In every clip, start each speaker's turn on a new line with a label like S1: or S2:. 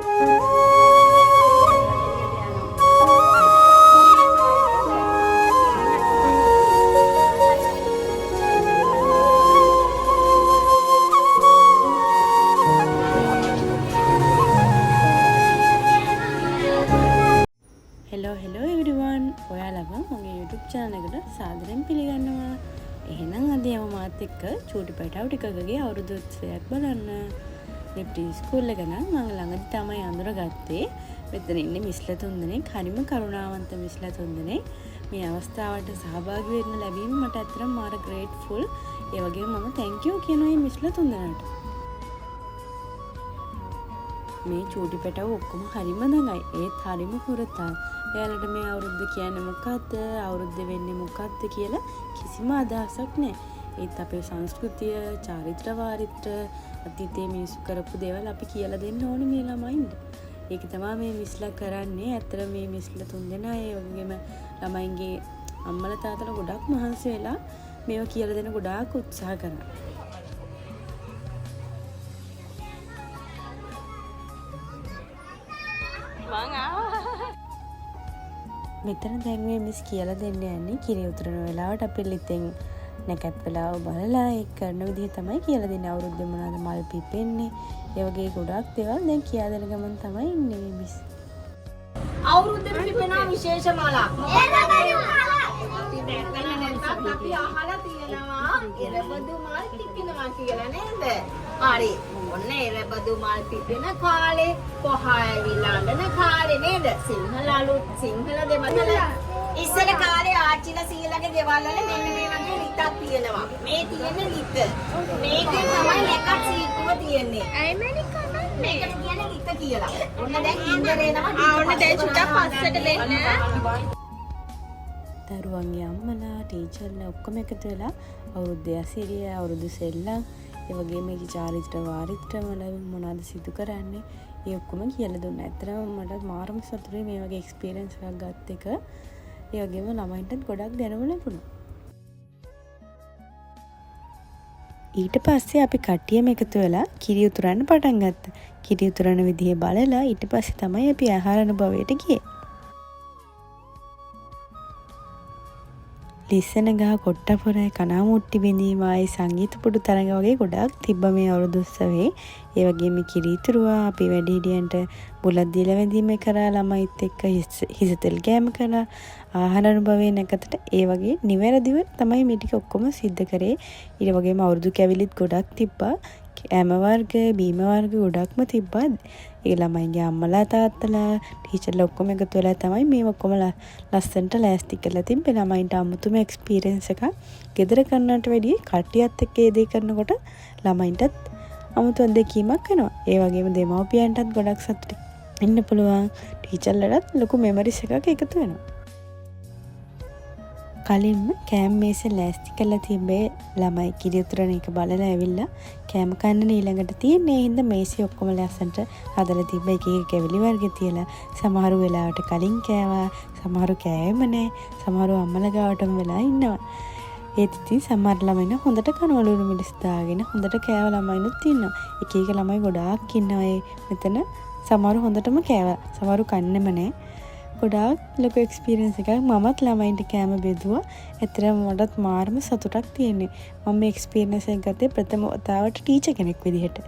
S1: Hello everyone ඔයාලව මගේ YouTube channel එකට සාදරයෙන් පිළිගන්නවා. එහෙනම් අද යම මාත් එක්ක චූටි පැටවු ටිකකගේ අවුරුදු උත්සවයක් බලන්න. මේ ප්‍රී ස්කූල් එක නම් මම ළඟදී තමයි අඳුරගත්තේ. මෙතන ඉන්නේ මිස්ලා තුන්දෙනෙක්, හරිම කරුණාවන්ත මිස්ලා තුන්දෙනෙක්. මේ අවස්ථාවට සහභාගී වෙන්න ලැබීම මට ඇත්තටම මාර ග්‍රේට්ෆුල්. ඒ වගේම මම thank you කියනවා මේ මිස්ලා තුන්දෙනාට. මේ චූටි පැටවු ඔක්කොම හරිම දඟයි. ඒත් හරිම හුරතල්. එයාලට මේ අවුරුද්ද කියන්නේ මොකද්ද, අවුරුද්ද වෙන්නේ මොකද්ද කියලා කිසිම අදහසක් නැහැ. ඒත් අපේ සංස්කෘතිය, චාරිත්‍ර වාරිත්‍ර, අතීතයේ මිනිස්සු කරපු දේවල් අපි කියලා දෙන්න ඕනේ මේ ළමයින්ට. ඒක තමයි මේ මිස්ලා කරන්නේ. ඇත්තට මේ මිස්ලා තුන්දෙනා ඒ වගේම ළමයින්ගේ අම්මලා තාත්තලා ගොඩක් මහන්සි වෙලා මේවා කියලා දෙන්න ගොඩාක් උත්සාහ කරනවා. මෙතන දැන් මේ මිස් කියලා දෙන්න යන්නේ කිරි උතුරන වෙලාවට අපි ලිතෙන් නැකත් වෙලාව බලලා ඒක කරන විදිහ තමයි කියලා දෙන්නේ. අවුරුද්දේ මොනවාද මල් පිපෙන්නේ, ඒ වගේ ගොඩක් දේවල් දැන් කියා දෙන ගමන් තමයි ඉන්නේ මේ මිස්.
S2: අවුරුද්දේ පිපෙන විශේෂ මලක්. අපි අහලා තියෙනවා එරබදු මල් පිපෙනවා කියලා නේද? හරි. ඔන්න එරබදු මල් පිපෙන කාලේ කොහාවිලා අඬන කාලේ නේද? සිංහල අලුත් සිංහල දෙමළ ඉස්සර කාලේ ආච්චිලා සීලාගේ ගෙවල් වල මෙන්න මේ වගේ ලිතක් තියෙනවා. මේ තියෙන ලිත. මේකේ තමයි නැකත් සීට්ටුව තියෙන්නේ. ඇයි මේක කරන්නේ? මේකට කියන්නේ ලිත කියලා. ඔන්න දැන් ඉන්දරේ නම ඔන්න දැන් චුට්ටක් පස්සට දෙන්න.
S1: දරුවන්ගේ අම්මලා, ටීචර්ලා ඔක්කොම එකතු වෙලා අවුරුද්දේ අසිරිය, අවුරුදු සෙල්ලම්, ඒ වගේම මේකේ චාරිත්‍ර වාරිත්‍ර මොනවද සිදු කරන්නේ, ඒ ඔක්කොම කියලා දුන්නා. ඇත්තටම මට මාරම සතුටුයි මේ වගේ එක්ස්පීරියන්ස් එකක් ගත්ත එක. ඒ වගේම ළමයින්ටත් ගොඩක් දැනුම ලැබුණා. ඊට පස්සේ අපි කට්ටියම එකතු වෙලා කිරි උතුරන්න පටන් ගත්තා. කිරි උතුරන විදිහ බලලා ඊට පස්සේ තමයි අපි ආහාර අනුභවයට ගියේ. ලිස්සන ගහ කොට්ටපොරයි කනාමුට්ටි බිඳීම ආයි සංගීත පුඩු තරඟ වගේ ගොඩක් තිබ්බ මේ අවුරුදු උත්සවේ. ඒ වගේම කිරිතුරුවා අපි වැඩිහිටියන්ට බුලත් දීලා වැඳීම කරා, ළමයිත් එක්ක හිස තෙල් ගෑම කරා, ආහාර අනුභවයේ නැකතට ඒ වගේ නිවැරදිව තමයි මේ ටික ඔක්කොම සිද්ධ කරේ. ඊට වගේම අවුරුදු කැවිලිත් ගොඩක් තිබ්බා. ඇම වර්ග, බීම වර්ග ගොඩක්ම තිබ්බා. ඒ ළමයින්ගේ අම්මලා තාත්තලා ටීචර්ලා ඔක්කොම එකතු වෙලා තමයි මේ ඔක්කොම ලස්සනට ලෑස්ති කරලා තිබ්බේ. ළමයින්ට අමුතුම එක්ස්පීරියන්ස් එකක්. ගෙදර කරනවට වැඩිය කට්ටියත් එක්ක ඒ දේ කරනකොට ළමයින්ටත් අමුතු අත්දැකීමක් වෙනවා. ඒ වගේම දෙමව්පියන්ටත් ගොඩක් සතුටින් ඉන්න පුළුවන්. ටීචර්ලටත් ලොකු මෙමරිස් එකක් එකතු වෙනවා. කලින්ම කෑම මේසෙ ලෑස්ති කරලා තිබ්බේ ළමයි කිරි උතුරන එක බලලා ඇවිල්ලා කෑම කන්න ඊළඟට තියෙන්නේ. ඒ හින්දා මේසෙ ඔක්කොම ලස්සනට හදලා තිබ්බ එක එක කැවිලි වර්ග තියලා සමහරු වෙලාවට කලින් කෑවා, සමහරු කෑවෙම නැහැ, සමහරු අම්මලා ගාවටම වෙලා ඉන්නවා. ඒත් ඉතින් සමහර ළමයින හොඳට කනවලු මිරිස් දාගෙන හොඳට කෑව ළමයිනුත් ඉන්නවා. එක එක ළමයි ගොඩාක් ඉන්නවා මෙතන. සමහරු හොඳටම කෑවා, සමහරු කන්නෙම නැහැ. ගොඩාක් ලොකු එක්ස්පීරියන්ස් එකක්. මමත් ළමයින්ට කෑම බෙදුවා. ඇත්තටම මටත් මාරම සතුටක් තියෙන්නේ. මම මේ එක්ස්පීරියන්ස් එක ගත්තේ ප්‍රථම වතාවට ටීචර් කෙනෙක් විදිහට.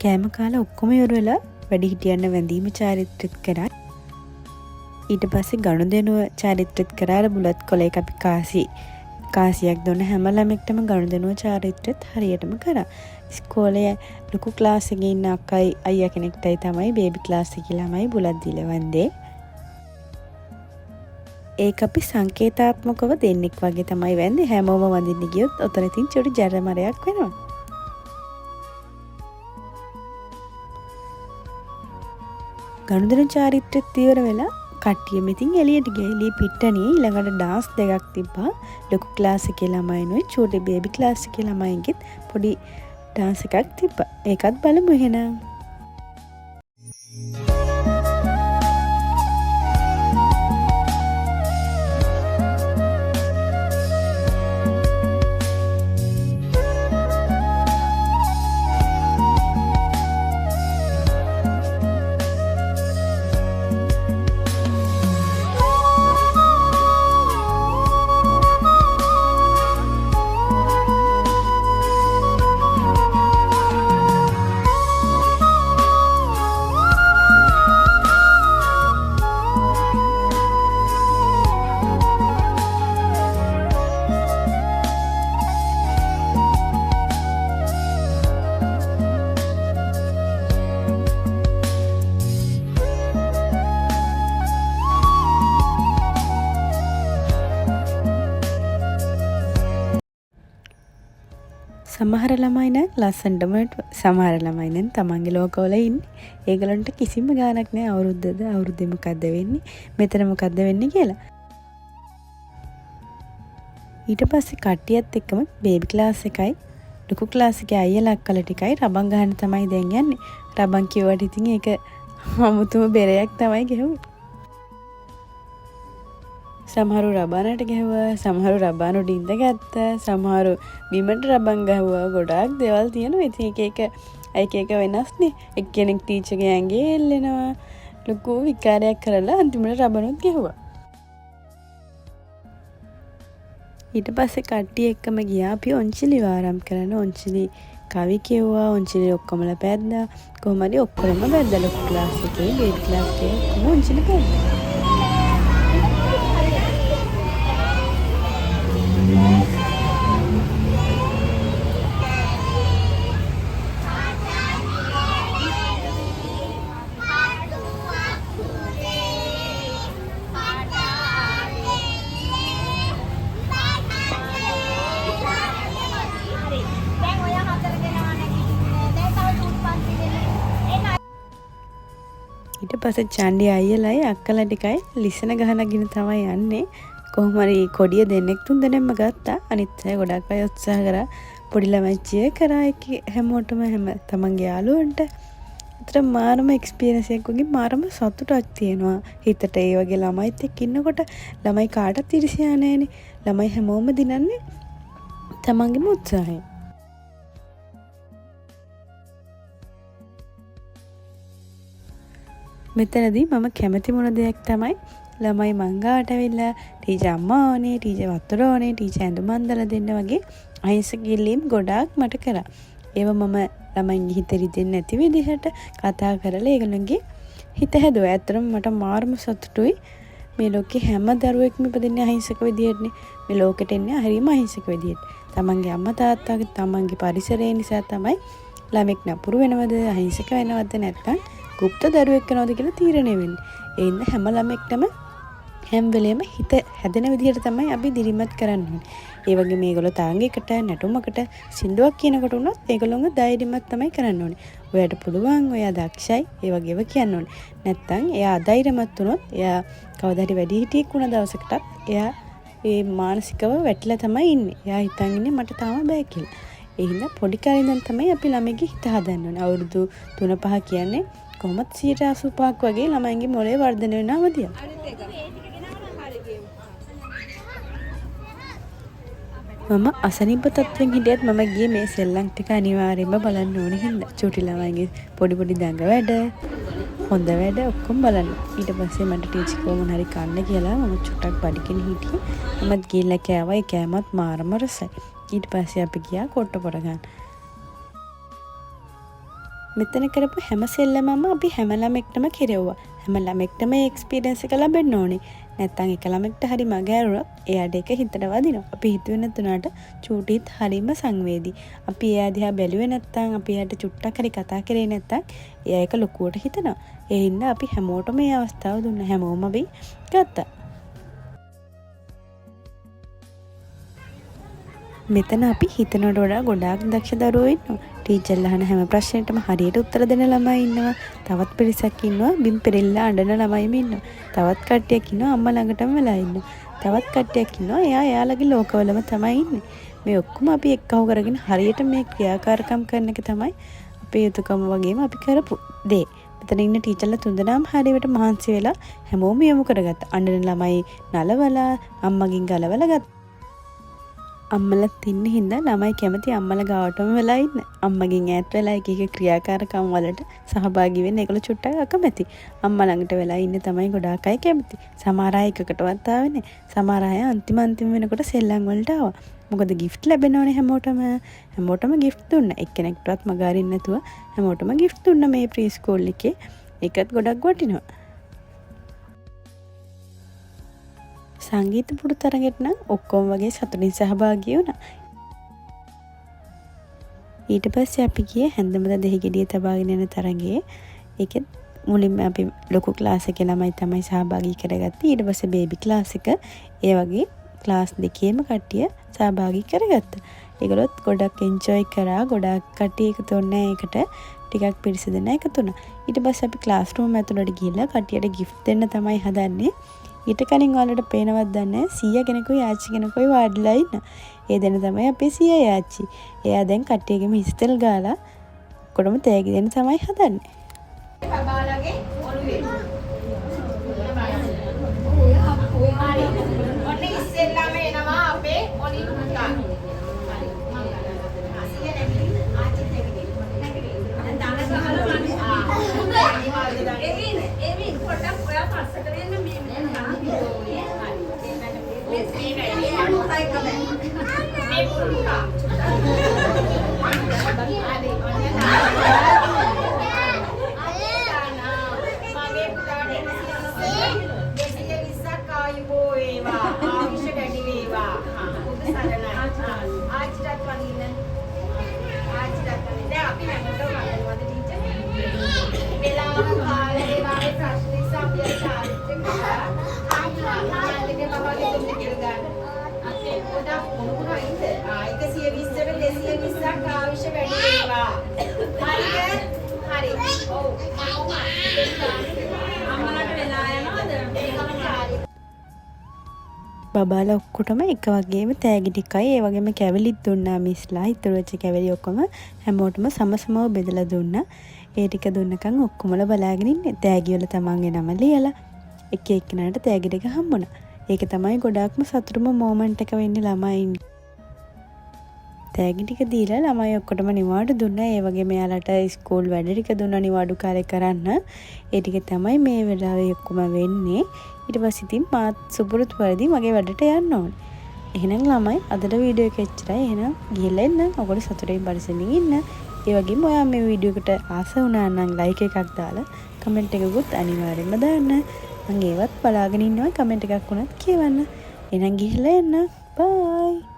S1: කෑම කාලා ඔක්කොම ඉවර වෙලා වැඩිහිටියන් වැඳීම චාරිත්‍රාත් කරා. ඊට පස්සේ ගනුදෙනුව චාරිත්‍රාත් කරා. බුලත් කොලයක අපි කාසියක් දුන්න හැම ළමෙක්ටම ගනුදෙනුව චාරිත්‍රාත් හරියටම කරා. ඉස්කෝලේ ලොකු ක්ලාස් එකේ ඉන්න අක්කයි අයියා කෙනෙක්ටයි තමයි බේබි ක්ලාස් එකේ ළමයි බුලත් දීලා වන්දේ. ඒක අපි සංකේතාත්මකව දෙන්නෙක් වගේ තමයි වැන්නේ. හැමෝම වඳින්න ගියොත් ඔතන තින් චොටි ජරමරයක් වෙනවා. ගනුදෙනු චාරිත්‍රාත් ඉවර වෙලා කට්ටිය මෙතින් එළියට ගියා. එළිය පිට්ටනියේ ඊළඟට ඩාන්ස් දෙකක් තිබ්බා. ලොකු ක්ලාස් එකේ ළමයිනුයි චූටි බේබි ක්ලාස් එකේ ළමයින්ගෙත් පොඩි ඩාන්ස් එකක් තිබ්බා. ඒකත් බලමු එහෙනම්. සමහර ළමයි නම් ලස්සනටම සමහර ළමයි නම් තමන්ගේ ලෝකවල ඉන්නේ. ඒගොල්ලන්ට කිසිම ගාණක් නැහැ අවුරුද්දේ මොකද්ද වෙන්නේ මෙතන මොකද්ද වෙන්නේ කියලා. ඊට පස්සේ කට්ටියත් එක්කම බේබි ක්ලාස් එකයි ලොකු ක්ලාස් එකේ අයියලා අක්කලා ටිකයි රබන් ගහන්න තමයි දැන් යන්නේ. රබන් කිව්වට ඉතින් ඒක අමුතුම බෙරයක් තමයි ගෙහුවේ. සමහරු රබානට ගැහුවා, සමහරු රබාන උඩ ඉඳගත්තා, සමහරු බිමට රබන් ගහුවා. ගොඩාක් දේවල් තියෙනවා. ඉතින් එක වෙනස්නේ. එක්කෙනෙක් ටීචර්ගේ ඇඟේ එල්ලෙනවා. ලොකු විකාරයක් කරලා අන්තිමට රබනුත් ගැහුවා. ඊට පස්සේ කට්ටිය එක්කම ගියා අපි ඔන්චිලි වාරම් කරන්න. ඔන්චිලි කවි කිව්වා. ඔන්චිලි ඔක්කොමලා පැද්දා. කොහොම හරි ඔක්කොම පැද්දා. ලොකු ක්ලාස් එකේ බේබි ක්ලාස් එකේ ඔක්කොම ඔන්චිලි පැද්දා. ඊට පස්සේ චන්ඩි අයියලයි අක්කලා ටිකයි ලිසන ගහනගෙන තමයි යන්නේ. කොහොම හරි කොඩිය දෙන්නෙක් තුන් දෙනෙක්ම ගත්තා. අනිත් අය ගොඩක් අය උත්සාහ කරා. පොඩි ළමයි cheer කරා හැමෝටම හැම තමන්ගේ යාළුවන්ට. ඒතර මාරම එක්ස්පීරියන්ස් එකක් වගේ මාරම සතුටක් තියෙනවා. හිතට ඒ වගේ ළමයිත් එක්ක ඉන්නකොට ළමයි කාටවත් ඉරිසියා නැහැනේ. ළමයි හැමෝම දිනන්නේ තමන්ගේම උත්සාහයෙන්. මෙතනදී මම කැමති මොන දෙයක් තමයි ළමයි මංගාවට ඇවිල්ලා ටීචර් අම්මා ඕනේ, ටීචර් වතුර ඕනේ, ටීචර් ඇඳුම් අඳලා දෙන්න වගේ අහිංසක ඉල්ලීම් ගොඩාක් මට කරා. ඒව මම ළමයින්ගේ හිත රිදෙන්නේ නැති විදිහට කතා කරලා ඒගොල්ලන්ගේ හිත හැදුවා. ඇත්තටම මට මාර්ම සතුටුයි. මේ ලෝකේ හැම දරුවෙක්ම ඉපදෙන්නේ අහිංසක විදිහටනේ. මේ ලෝකෙට එන්නේ හරිම අහිංසක විදිහට. තමන්ගේ අම්මා තාත්තාගේ තමන්ගේ පරිසරය නිසා තමයි ළමෙක් නපුරු වෙනවද, අහිංසක වෙනවද නැත්නම් ගුප්ත දරුවෙක් වෙනවද කියලා තීරණය වෙන්නේ. ඒ ඉන්න හැම ළමෙක්ටම හැම වෙලේම හිත හැදෙන විදිහට තමයි අපි දිරිමත් කරන්න ඕනේ. ඒ වගේ මේගොල්ලෝ තරංගයකට, නැටුමකට, සින්දුවක් කියනකොට උනොත් ඒගොල්ලෝම ධෛර්යමත් තමයි කරන්න ඕනේ. ඔයාට පුළුවන්, ඔයා දක්ෂයි, ඒ වගේව කියන්න ඕනේ. නැත්තම් එයා අධෛර්යමත් වුණොත් එයා කවදා හරි වැඩිහිටියෙක් වුණ දවසකටත් එයා ඒ මානසිකව වැටිලා තමයි ඉන්නේ. එයා හිතන් ඉන්නේ මට තාම බෑ කියලා. ඒ හින්දා පොඩි කාලේ ඉඳන් තමයි අපි ළමයිගේ හිත හදන්න ඕනේ. අවුරුදු 3-5 කියන්නේ කොහොමත් 85ක් වගේ ළමයින්ගේ මොලේ වර්ධනය වෙන අවධියක්. මම අසනීප තත්ත්වෙන් හිටියත් මම ගියේ මේ සෙල්ලම් ටික අනිවාර්යයෙන්ම බලන්න ඕනේ හින්දා. චූටි ළමයින්ගේ පොඩි දඟ වැඩ, හොඳ වැඩ ඔක්කොම බලන්න. ඊට පස්සේ මට ටීචර් කොහොම හරි කන්න කියලා මම චුට්ටක් බඩගින හිටියේ. මමත් ගිහිල්ලා කෑවා. ඒ කෑමත් මාරම රසයි. ඊට පස්සේ අපි ගියා කොට්ට පොර ගන්න. මෙතන කරපු හැම සෙල්ලමම අපි හැම ළමෙක්ටම කෙරෙව්වා. හැම ළමෙක්ටම ඒ එක්ස්පීරියන්ස් එක ලැබෙන්න ඕනේ. නැත්තම් එක ළමෙක්ට හරි මග ඇරුණොත් එයාට ඒක හිතට වදිනවා. අපි හිතුවේ නැතුණාට චූටිත් හරිම සංවේදී. අපි එයා දිහා බැලුවේ නැත්තම් අපි එයාට චුට්ටක් හරි කතා කරේ නැත්තම් එයා ඒක ලොකුවට හිතනවා. ඒ හින්දා අපි හැමෝටම මේ අවස්ථාව දුන්නා. හැමෝම අපි ගත්තා. මෙතන අපි හිතනට වඩා ගොඩාක් දක්ෂ දරුවෝ ඉන්නවා. ටීචර්ලා අහන හැම ප්‍රශ්නෙටම හරියට උත්තර දෙන ළමයි ඉන්නවා. තවත් පිරිසක් ඉන්නවා බිම් පෙරෙල්ලා අඬන ළමයිම ඉන්නවා. තවත් කට්ටියක් ඉන්නවා අම්මා ළඟටම වෙලා ඉන්නවා. තවත් කට්ටියක් ඉන්නවා එයාලගේ ලෝකවලම තමයි ඉන්නේ. මේ ඔක්කොම අපි එක්කව කරගෙන හරියට මේ ක්‍රියාකාරකම් කරන එක තමයි අපේ යුතුයකම වගේම අපි කරපු දේ. මෙතන ඉන්න ටීචර්ලා තුන්දෙනාම හරියට මහන්සි වෙලා හැමෝම යොමු කරගත්තා. අඬන ළමයි නලවලා අම්මගෙන් ගලවලා ගත්තා. අම්මලත් ඉන්න හින්දා ළමයි කැමති අම්මලා ගාවටම වෙලා ඉන්න. අම්මගෙන් ඈත් වෙලා එක එක ක්‍රියාකාරකම් වලට සහභාගී වෙන්න ඒගොල්ලෝ චුට්ටක් අකමැති. අම්මා ළඟට වෙලා ඉන්න තමයි ගොඩාක් අය කැමති. සමහර අය එකකටවත් ආවේ නැහැ. සමහර අය අන්තිම වෙනකොට සෙල්ලම් වලට ආවා. මොකද ගිෆ්ට් ලැබෙනවනේ හැමෝටම ගිෆ්ට් දුන්නා. එක්කෙනෙක්ටවත් මග අරින්න නැතුව හැමෝටම ගිෆ්ට් දුන්නා මේ ප්‍රී ස්කූල් එකේ. ඒකත් ගොඩක් වටිනවා. සංගීත පුඩු තරගෙට නම් ඔක්කොම වගේ සතුටින් සහභාගී වුණා. ඊට පස්සේ අපි ගියේ හැන්දමද දෙහිගෙඩිය තබාගෙන යන තරඟේ. ඒකෙත් මුලින්ම අපි ලොකු ක්ලාස් එකේ ළමයි තමයි සහභාගී කරගත්තේ. ඊට පස්සේ බේබි ක්ලාස් එක ඒ වගේ ක්ලාස් දෙකේම කට්ටිය සහභාගී කරගත්තා. ඒගොල්ලොත් ගොඩක් එන්ජොයි කරා. ගොඩක් කට්ටිය එකතු වුණා ඒකට. ටිකක් පිරිස දෙන එකතු වුණා. ඊට පස්සේ අපි ක්ලාස් රූම් ඇතුළට ගිහලා කට්ටියට ගිෆ්ට් දෙන්න තමයි හදන්නේ. ඊට කලින් ඔයාලට පේනවත් දන්නේ සීයා කෙනෙකුයි ආච්චි කෙනෙකුයි වාඩිලා ඉන්න. ඒ දෙන තමයි අපේ සීයා ආච්චි. එයා දැන් කට්ටියගෙම හිස්තෙල් ගාලා කොටම තෑගි දෙන්න තමයි හදන්නේ.
S2: බබාලගේ ඔළුවේ. ඔන්න ඉස්සෙල්ලාම එනවා අපේ ඔලි පුතා.
S1: බබාලා ඔක්කොටම එක වගේම තෑගි ටිකයි ඒ වගේම කැවිලිත් දුන්නා මිස්ලා. ඉතුරු වෙච්ච කැවිලි ඔක්කොම හැමෝටම සමසමව බෙදලා දුන්නා. ඒ ටික දුන්නකන් ඔක්කොමලා බලාගෙන ඉන්නේ. තෑගි වල තමන්ගේ නම ලියලා එක එක්කෙනාට තෑගි ටික හම්බුණා. ඒක තමයි ගොඩාක්ම සතුටුම මොමන්ට් එක වෙන්නේ ළමයින්. තෑගි ටික දීලා ළමයි ඔක්කොටම නිවාඩු දුන්නා. ඒ වගේම යාලට ස්කූල් වැඩ ටික දුන්නා නිවාඩු කාලේ කරන්න. ඒ ටික තමයි මේ වෙලාවේ ඔක්කොම වෙන්නේ. ඊට පස්සේ ඉතින් මාත් සුපුරුදු පරිදි මගේ වැඩට යන්න ඕනේ. එහෙනම් ළමයි අදට වීඩියෝ එක එච්චරයි. එහෙනම් ගිහලා එන්න. ඔයගොල්ලෝ සතුටින් පරිස්සමින් ඉන්න. ඒ වගේම ඔයා මේ වීඩියෝ එකට ආස වුණා නම් ලයික් එකක් දාලා කමෙන්ට් එකකුත් අනිවාර්යෙන්ම දාන්න. මම ඒවත් බලාගෙන ඉන්නවා කමෙන්ට් එකක් වුණත් කියවන්න. එහෙනම් ගිහලා එන්න. බයි.